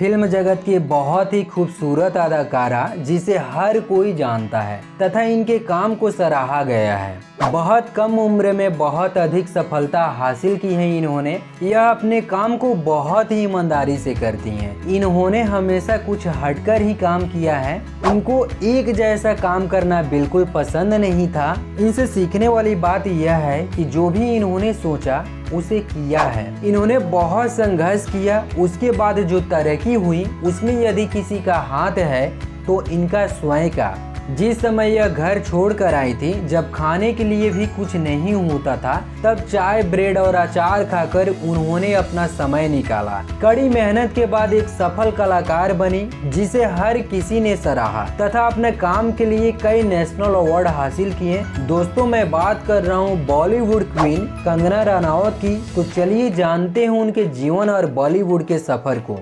Film जगत की बहुत ही खूबसूरत अदाकारा जिसे हर कोई जानता है तथा इनके काम को सराहा गया है। बहुत कम उम्र में बहुत अधिक सफलता हासिल की है इन्होंने। यह अपने काम को बहुत ही ईमानदारी से करती हैं। इन्होंने हमेशा कुछ हटकर ही काम किया है। इनको एक जैसा काम करना बिल्कुल पसंद नहीं था। इनसे सीखने वाली बात यह है कि जो भी इन्होंने सोचा उसे किया है। इन्होंने बहुत संघर्ष किया, उसके बाद जो तरक्की हुई उसमें यदि किसी का हाथ है तो इनका स्वयं का। जिस समय यह घर छोड़कर आई थी, जब खाने के लिए भी कुछ नहीं होता था, तब चाय ब्रेड और अचार खाकर उन्होंने अपना समय निकाला। कड़ी मेहनत के बाद एक सफल कलाकार बनी जिसे हर किसी ने सराहा तथा अपने काम के लिए कई नेशनल अवार्ड हासिल किए। दोस्तों, मैं बात कर रहा हूँ बॉलीवुड क्वीन कंगना रनावत की। तो चलिए जानते हैं उनके जीवन और बॉलीवुड के सफर को।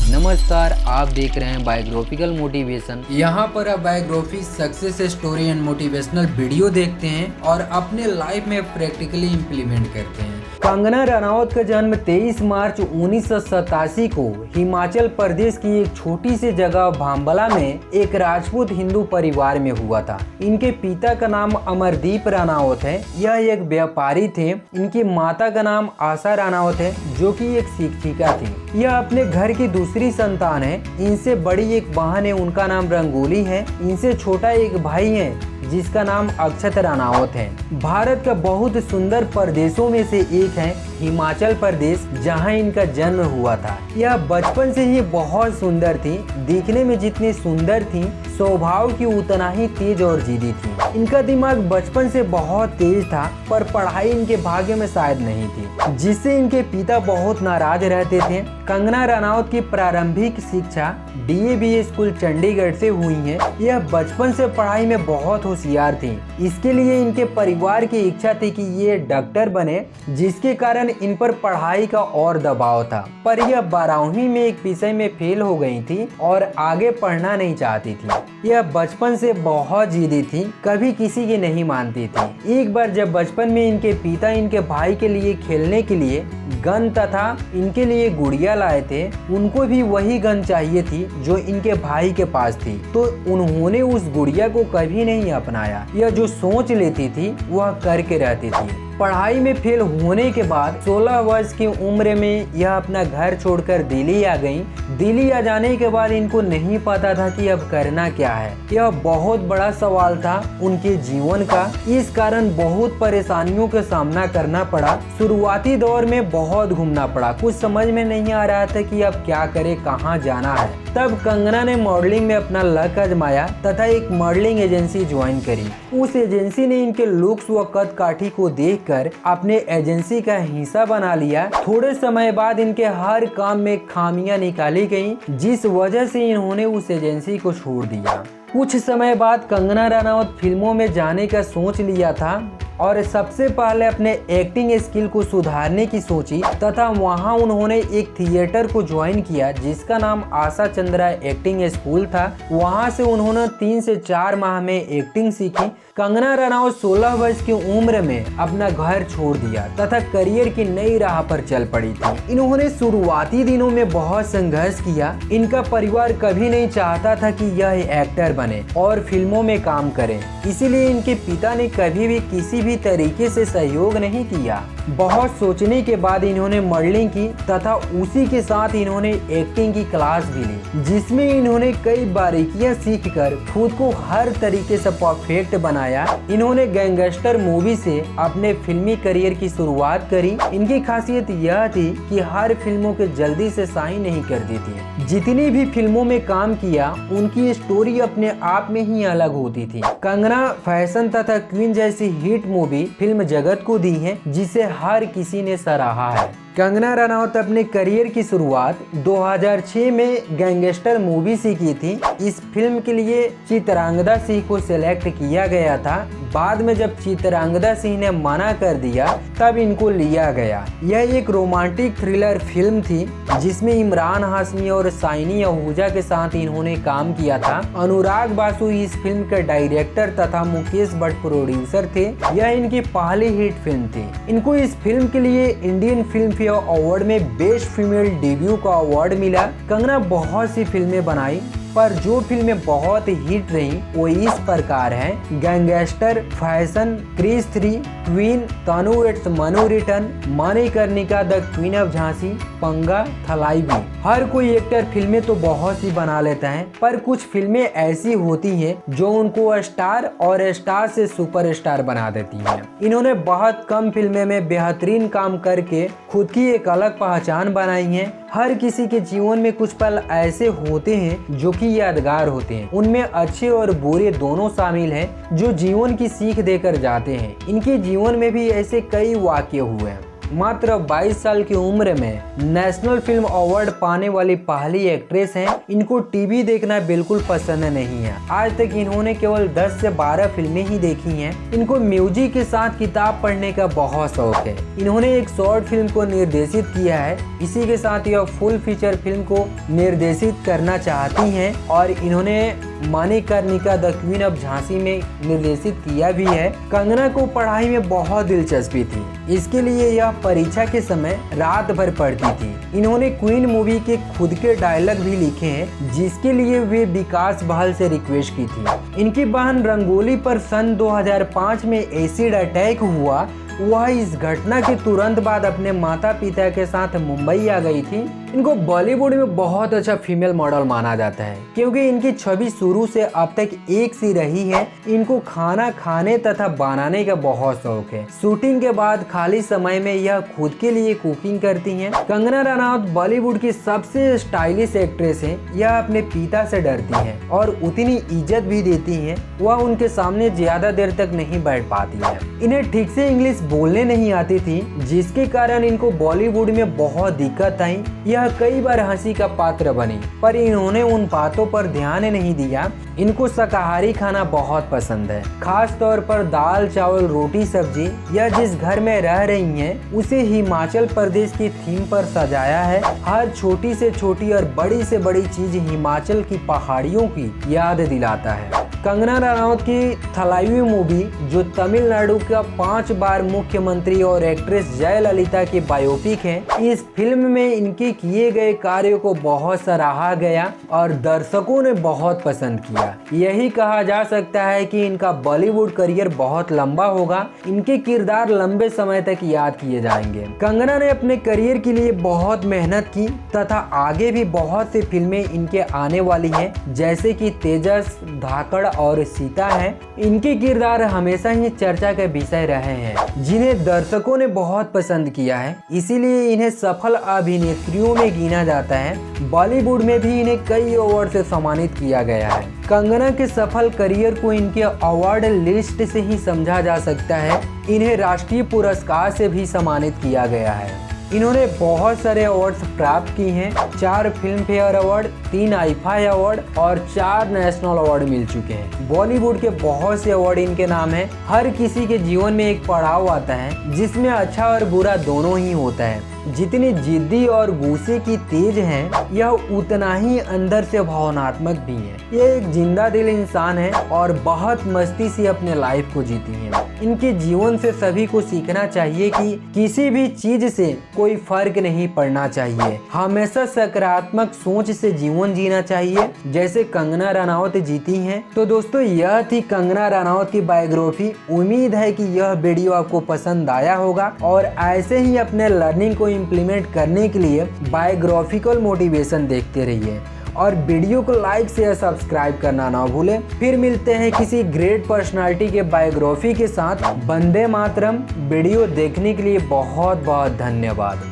नमस्कार, आप देख रहे हैं बायोग्राफिकल मोटिवेशन। यहाँ पर आप biography, success story and motivational video देखते हैं और अपने लाइफ में प्रैक्टिकली इम्प्लीमेंट करते हैं। कंगना रनावत का जन्म 23 मार्च 1987 को हिमाचल प्रदेश की एक छोटी सी जगह भांबला में एक राजपूत हिंदू परिवार में हुआ था। इनके पिता का नाम अमरदीप रनावत है, यह एक व्यापारी थे। इनकी माता का नाम आशा रनावत है, जो कि एक शिक्षिका थी। यह अपने घर की दूसरी संतान है। इनसे बड़ी एक बहन है, उनका नाम रंगोली है। इनसे छोटा एक भाई है जिसका नाम अक्षत रनावत है। भारत का बहुत सुंदर प्रदेशों में से एक है हिमाचल प्रदेश, जहां इनका जन्म हुआ था। यह बचपन से ही बहुत सुंदर थी। दिखने में जितनी सुंदर थी, स्वभाव की उतना ही तेज और जिद्दी थी। इनका दिमाग बचपन से बहुत तेज था, पर पढ़ाई इनके भाग्य में शायद नहीं थी, जिससे इनके पिता बहुत नाराज रहते थे। कंगना रनावत की प्रारंभिक शिक्षा DAV स्कूल चंडीगढ़ से हुई है। यह बचपन से पढ़ाई में बहुत होशियार थी। इसके लिए इनके परिवार की इच्छा थी कि ये डॉक्टर बने, जिसके कारण इन पर पढ़ाई का और दबाव था। पर यह 12वीं में एक विषय में फेल हो गई थी और आगे पढ़ना नहीं चाहती थी। यह बचपन से बहुत जिद्दी थी, कभी किसी की नहीं मानती थी। एक बार जब बचपन में इनके पिता इनके भाई के लिए खेलने के लिए गन तथा इनके लिए गुड़िया लाए थे, उनको भी वही गन चाहिए थी जो इनके भाई के पास थी, तो उन्होंने उस गुड़िया को कभी नहीं अपनाया। यह जो सोच लेती थी वह करके रहती थी। पढ़ाई में फेल होने के बाद 16 वर्ष की उम्र में यह अपना घर छोड़कर दिल्ली आ गईं। दिल्ली आ जाने के बाद इनको नहीं पता था कि अब करना क्या है। यह बहुत बड़ा सवाल था उनके जीवन का। इस कारण बहुत परेशानियों का सामना करना पड़ा। शुरुआती दौर में बहुत घूमना पड़ा, कुछ समझ में नहीं आ रहा था कि अब क्या करे, कहाँ जाना है। तब कंगना ने मॉडलिंग में अपना लक आजमाया तथा एक मॉडलिंग एजेंसी ज्वाइन करी। उस एजेंसी ने इनके लुक्स व कद काठी को देखकर अपने एजेंसी का हिस्सा बना लिया। थोड़े समय बाद इनके हर काम में खामियां निकाली गईं, जिस वजह से इन्होंने उस एजेंसी को छोड़ दिया। कुछ समय बाद कंगना रनावत फिल्मों में जाने का सोच लिया था और सबसे पहले अपने एक्टिंग स्किल को सुधारने की सोची तथा वहां उन्होंने एक थिएटर को ज्वाइन किया जिसका नाम आशा चंद्रा एक्टिंग स्कूल था। वहां से उन्होंने 3 से 4 माह में एक्टिंग सीखी। कंगना रनावत 16 वर्ष की उम्र में अपना घर छोड़ दिया तथा करियर की नई राह पर चल पड़ी थी। इन्होंने शुरुआती दिनों में बहुत संघर्ष किया। इनका परिवार कभी नहीं चाहता था कि यह एक्टर बने और फिल्मों में काम करें, इसीलिए इनके पिता ने कभी भी किसी भी तरीके से सहयोग नहीं किया। बहुत सोचने के बाद इन्होंने मॉडलिंग की तथा उसी के साथ इन्होंने एक्टिंग की क्लास भी ली, जिसमें इन्होंने कई बारीकियां सीखकर खुद को हर तरीके से परफेक्ट बनाया। इन्होंने गैंगस्टर मूवी से अपने फिल्मी करियर की शुरुआत करी। इनकी खासियत यह थी कि हर फिल्मों के जल्दी से साइन नहीं कर दी थी। जितनी भी फिल्मों में काम किया उनकी स्टोरी अपने आप में ही अलग होती थी। कंगना फैशन तथा क्वीन जैसी हिट मूवी फिल्म जगत को दी है, जिसे हर किसी ने सराहा है। कंगना रनावत अपने करियर की शुरुआत 2006 में गैंगस्टर मूवी से की थी। इस फिल्म के लिए चित्रांगदा सिंह को सिलेक्ट किया गया था। बाद में जब चित्रांगदा सिंह ने मना कर दिया तब इनको लिया गया। यह एक रोमांटिक थ्रिलर फिल्म थी जिसमें इमरान हाशमी और साइनी आहूजा के साथ इन्होंने काम किया था। अनुराग बासु इस फिल्म के डायरेक्टर तथा मुकेश भट्ट प्रोड्यूसर थे। यह इनकी पहली हिट फिल्म थी। इनको इस फिल्म के लिए इंडियन फिल्म फेयर अवार्ड में बेस्ट फीमेल डेब्यू का अवार्ड मिला। कंगना बहुत सी फिल्में बनाई पर जो फिल्में बहुत हिट रही वो इस प्रकार हैं: Gangster, Fashion, Krrish 3, Queen, Tanu its Manu Return, Manikarnika, the Queen of Jhansi, Panga, Thalaivi. हर कोई एक्टर फिल्में तो बहुत सी बना लेता है पर कुछ फिल्में ऐसी होती हैं जो उनको स्टार और स्टार से सुपरस्टार बना देती हैं। इन्होंने बहुत कम फिल्में में बेहतरीन काम करके खुद की एक अलग पहचान बनाई है। हर किसी के जीवन में कुछ पल ऐसे होते हैं जो कि यादगार होते हैं। उनमें अच्छे और बुरे दोनों शामिल हैं जो जीवन की सीख देकर जाते हैं। इनके जीवन में भी ऐसे कई वाक़ये हुए हैं। मात्र 22 साल की उम्र में नेशनल फिल्म अवार्ड पाने वाली पहली एक्ट्रेस हैं। इनको टीवी देखना बिल्कुल पसंद नहीं है। आज तक इन्होंने केवल 10 से 12 फिल्में ही देखी हैं। इनको म्यूजिक के साथ किताब पढ़ने का बहुत शौक है। इन्होंने एक शॉर्ट फिल्म को निर्देशित किया है। इसी के साथ यह फुल फीचर फिल्म को निर्देशित करना चाहती हैं और इन्होंने Manikarnika the Queen of Jhansi में निर्देशित किया भी है। कंगना को पढ़ाई में बहुत दिलचस्पी थी। इसके लिए यह परीक्षा के समय रात भर पढ़ती थी। इन्होंने क्वीन मूवी के खुद के डायलॉग भी लिखे हैं जिसके लिए वे विकास बहल से रिक्वेस्ट की थी। इनकी बहन रंगोली पर सन 2005 में एसिड अटैक हुआ। वह इस घटना के तुरंत बाद अपने माता पिता के साथ मुंबई आ गई थी। इनको बॉलीवुड में बहुत अच्छा फीमेल मॉडल माना जाता है क्योंकि इनकी छवि शुरू से अब तक एक सी रही है। इनको खाना खाने तथा बनाने का बहुत शौक है। शूटिंग के बाद खाली समय में यह खुद के लिए कुकिंग करती हैं। कंगना रनौत बॉलीवुड की सबसे स्टाइलिश एक्ट्रेस है। यह अपने पिता से डरती हैं और उतनी इज्जत भी देती हैं। वह उनके सामने ज्यादा देर तक नहीं बैठ पाती है। इन्हें ठीक से इंग्लिश बोलने नहीं आती थी जिसके कारण इनको बॉलीवुड में बहुत दिक्कत आई। यह कई बार हंसी का पात्र बनी पर इन्होंने उन बातों पर ध्यान नहीं दिया। इनको शाकाहारी खाना बहुत पसंद है, खास तौर पर दाल चावल रोटी सब्जी। यह जिस घर में रह रही हैं उसे हिमाचल प्रदेश की थीम पर सजाया है। हर छोटी से छोटी और बड़ी से बड़ी चीज हिमाचल की पहाड़ियों की याद दिलाता है। कंगना रनौत की थलाइवी मूवी जो तमिलनाडु का 5 बार मुख्यमंत्री और एक्ट्रेस जयललिता की बायोपिक है, इस फिल्म में इनके किए गए कार्यों को बहुत सराहा गया और दर्शकों ने बहुत पसंद किया। यही कहा जा सकता है कि इनका बॉलीवुड करियर बहुत लंबा होगा। इनके किरदार लंबे समय तक याद किए जाएंगे। कंगना ने अपने करियर के लिए बहुत मेहनत की तथा आगे भी बहुत सी फिल्में इनके आने वाली हैं जैसे कि तेजस, धाकड़ और सीता है। इनके किरदार हमेशा ही चर्चा का विषय रहे हैं जिन्हें दर्शकों ने बहुत पसंद किया है। इसीलिए इन्हें सफल अभिनेत्रियों में गिना जाता है। बॉलीवुड में भी इन्हें कई अवार्ड से सम्मानित किया गया है। कंगना के सफल करियर को इनके अवार्ड लिस्ट से ही समझा जा सकता है। इन्हें राष्ट्रीय पुरस्कार से भी सम्मानित किया गया है। इन्होंने बहुत सारे अवार्ड्स प्राप्त किए हैं। 4 film fair award, 3 IIFA award और 4 नेशनल अवार्ड मिल चुके हैं। बॉलीवुड के बहुत से अवार्ड इनके नाम हैं। हर किसी के जीवन में एक पड़ाव आता है जिसमें अच्छा और बुरा दोनों ही होता है। जितनी जिद्दी और गुस्से की तेज हैं, यह उतना ही अंदर से भावनात्मक भी है। यह एक जिंदा दिल इंसान है और बहुत मस्ती से अपने लाइफ को जीती है। इनके जीवन से सभी को सीखना चाहिए कि किसी भी चीज से कोई फर्क नहीं पड़ना चाहिए। हमेशा सकारात्मक सोच से जीवन जीना चाहिए जैसे कंगना रनौत जीती हैं। तो दोस्तों, यह थी कंगना रनौत की बायोग्राफी। उम्मीद है कि यह वीडियो आपको पसंद आया होगा और ऐसे ही अपने लर्निंग को इम्प्लीमेंट करने के लिए बायोग्राफिकल मोटिवेशन देखते रहिए और वीडियो को लाइक शेयर सब्सक्राइब करना ना भूलें। फिर मिलते हैं किसी ग्रेट पर्सनालिटी के बायोग्राफी के साथ। वंदे मातरम। वीडियो देखने के लिए बहुत बहुत धन्यवाद।